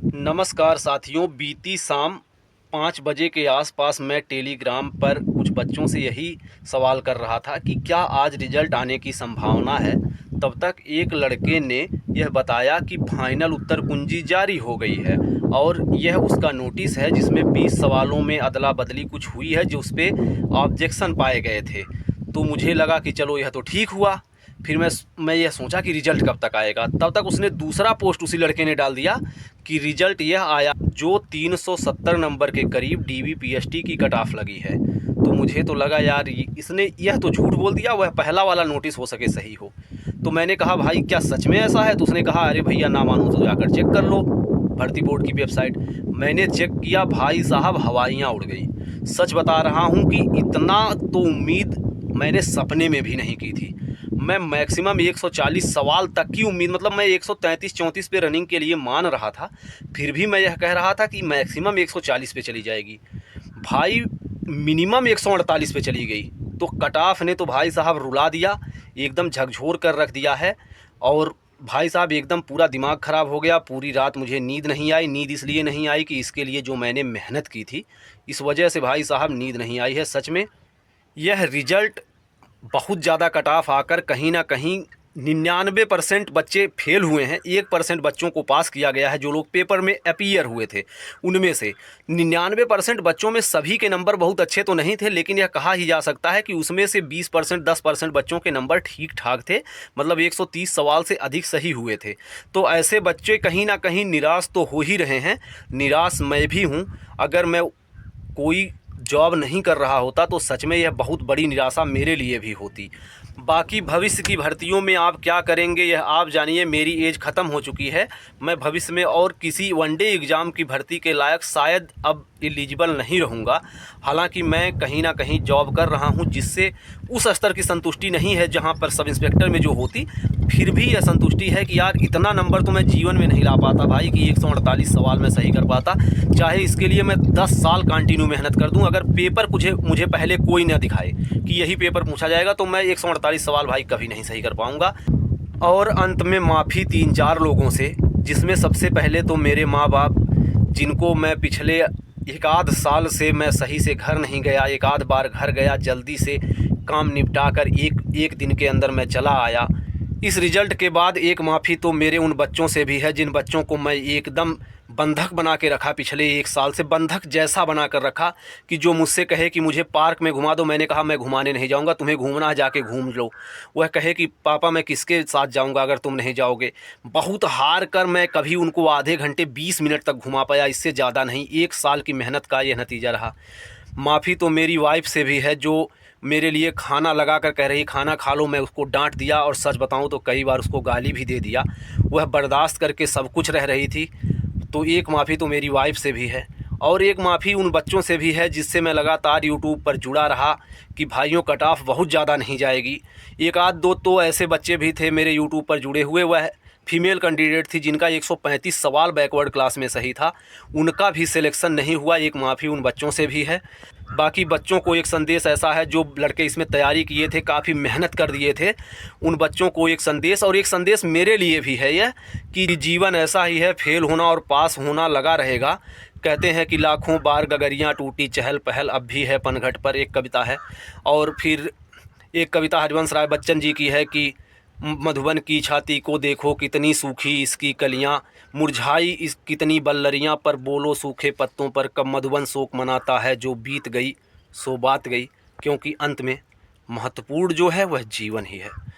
नमस्कार साथियों, बीती शाम 5 बजे के आसपास मैं टेलीग्राम पर कुछ बच्चों से यही सवाल कर रहा था कि क्या आज रिजल्ट आने की संभावना है। तब तक एक लड़के ने यह बताया कि फाइनल उत्तर कुंजी जारी हो गई है और यह उसका नोटिस है जिसमें 20 सवालों में अदला बदली कुछ हुई है जो उस पे ऑब्जेक्शन पाए गए थे। तो मुझे लगा कि चलो यह तो ठीक हुआ। फिर मैं यह सोचा कि रिज़ल्ट कब तक आएगा। तब तक उसने दूसरा पोस्ट उसी लड़के ने डाल दिया कि रिज़ल्ट यह आया जो 370 नंबर के करीब डीबीपीएसटी की कट ऑफ लगी है। तो मुझे तो लगा यार इसने यह तो झूठ बोल दिया, वह पहला वाला नोटिस हो सके सही हो। तो मैंने कहा भाई क्या सच में ऐसा है? तो उसने कहा अरे भैया ना मानो तो जाकर चेक कर लो भर्ती बोर्ड की वेबसाइट। मैंने चेक किया, भाई साहब हवाइयाँ उड़ गई। सच बता रहा हूँ कि इतना तो उम्मीद मैंने सपने में भी नहीं की थी। मैं मैक्सिमम 140 सवाल तक की उम्मीद, मतलब मैं 133-34 पे रनिंग के लिए मान रहा था। फिर भी मैं यह कह रहा था कि मैक्सिमम 140 पे चली जाएगी। भाई मिनिमम 148 पे चली गई। तो कट ऑफ ने तो भाई साहब रुला दिया, एकदम झकझोर कर रख दिया है। और भाई साहब एकदम पूरा दिमाग ख़राब हो गया। पूरी रात मुझे नींद नहीं आई। नींद इसलिए नहीं आई कि इसके लिए जो मैंने मेहनत की थी, इस वजह से भाई साहब नींद नहीं आई है सच में। यह रिज़ल्ट बहुत ज़्यादा कट ऑफ आकर कहीं ना कहीं 99% बच्चे फेल हुए हैं। 1% बच्चों को पास किया गया है। जो लोग पेपर में अपीयर हुए थे उनमें से 99% बच्चों में सभी के नंबर बहुत अच्छे तो नहीं थे, लेकिन यह कहा ही जा सकता है कि उसमें से 20% 10% बच्चों के नंबर ठीक ठाक थे। मतलब 130 सवाल से अधिक सही हुए थे। तो ऐसे बच्चे कहीं ना कहीं निराश तो हो ही रहे हैं। निराश मैं भी हूँ। अगर मैं कोई जॉब नहीं कर रहा होता तो सच में यह बहुत बड़ी निराशा मेरे लिए भी होती। बाकी भविष्य की भर्तियों में आप क्या करेंगे यह आप जानिए। मेरी एज ख़त्म हो चुकी है। मैं भविष्य में और किसी वनडे एग्ज़ाम की भर्ती के लायक शायद अब एलिजिबल नहीं रहूँगा। हालांकि मैं कहीं ना कहीं जॉब कर रहा हूँ जिससे उस स्तर की संतुष्टि नहीं है जहाँ पर सब इंस्पेक्टर में जो होती। फिर भी यह संतुष्टि है कि यार इतना नंबर तो मैं जीवन में नहीं ला पाता भाई कि 148 सवाल मैं सही कर पाता। चाहे इसके लिए मैं 10 साल कंटिन्यू मेहनत कर दूं, अगर पेपर मुझे पहले कोई ना दिखाए कि यही पेपर पूछा जाएगा तो मैं 148 सवाल भाई कभी नहीं सही कर पाऊंगा। और अंत में माफ़ी 3-4 लोगों से, जिसमें सबसे पहले तो मेरे माँ बाप, जिनको मैं पिछले एक आध साल से मैं सही से घर नहीं गया। एक आध बार घर गया, जल्दी से काम निपटा कर एक दिन के अंदर मैं चला आया। इस रिज़ल्ट के बाद एक माफ़ी तो मेरे उन बच्चों से भी है जिन बच्चों को मैं एकदम बंधक बना के रखा, पिछले एक साल से बंधक जैसा बना कर रखा कि जो मुझसे कहे कि मुझे पार्क में घुमा दो, मैंने कहा मैं घुमाने नहीं जाऊंगा, तुम्हें घूमना है जाके घूम लो। वह कहे कि पापा मैं किसके साथ जाऊंगा अगर तुम नहीं जाओगे। बहुत हार कर मैं कभी उनको आधे घंटे 20 मिनट तक घुमा पाया, इससे ज़्यादा नहीं। एक साल की मेहनत का यह नतीजा रहा। माफ़ी तो मेरी वाइफ से भी है जो मेरे लिए खाना लगा कर कह रही खाना खा लो। मैं उसको डांट दिया और सच बताऊं तो कई बार उसको गाली भी दे दिया। वह बर्दाश्त करके सब कुछ रह रही थी। तो एक माफ़ी तो मेरी वाइफ से भी है। और एक माफ़ी उन बच्चों से भी है जिससे मैं लगातार यूट्यूब पर जुड़ा रहा कि भाइयों कट ऑफ बहुत ज़्यादा नहीं जाएगी। एक आध दो तो ऐसे बच्चे भी थे मेरे यूट्यूब पर जुड़े हुए, वह फीमेल कैंडिडेट थी जिनका 135 सवाल बैकवर्ड क्लास में सही था, उनका भी सिलेक्शन नहीं हुआ। एक माफ़ी उन बच्चों से भी है। बाकी बच्चों को एक संदेश ऐसा है, जो लड़के इसमें तैयारी किए थे, काफ़ी मेहनत कर दिए थे, उन बच्चों को एक संदेश, और एक संदेश मेरे लिए भी है यह कि जीवन ऐसा ही है, फेल होना और पास होना लगा रहेगा। कहते हैं कि लाखों बार गगरियाँ टूटी चहल पहल अब भी है पनघट पर, एक कविता है। और फिर एक कविता हरिवंश राय बच्चन जी की है कि मधुबन की छाती को देखो कितनी सूखी इसकी कलियां, मुरझाई इस कितनी बल्लरियां, पर बोलो सूखे पत्तों पर कब मधुबन शोक मनाता है, जो बीत गई सो बात गई। क्योंकि अंत में महत्वपूर्ण जो है वह जीवन ही है।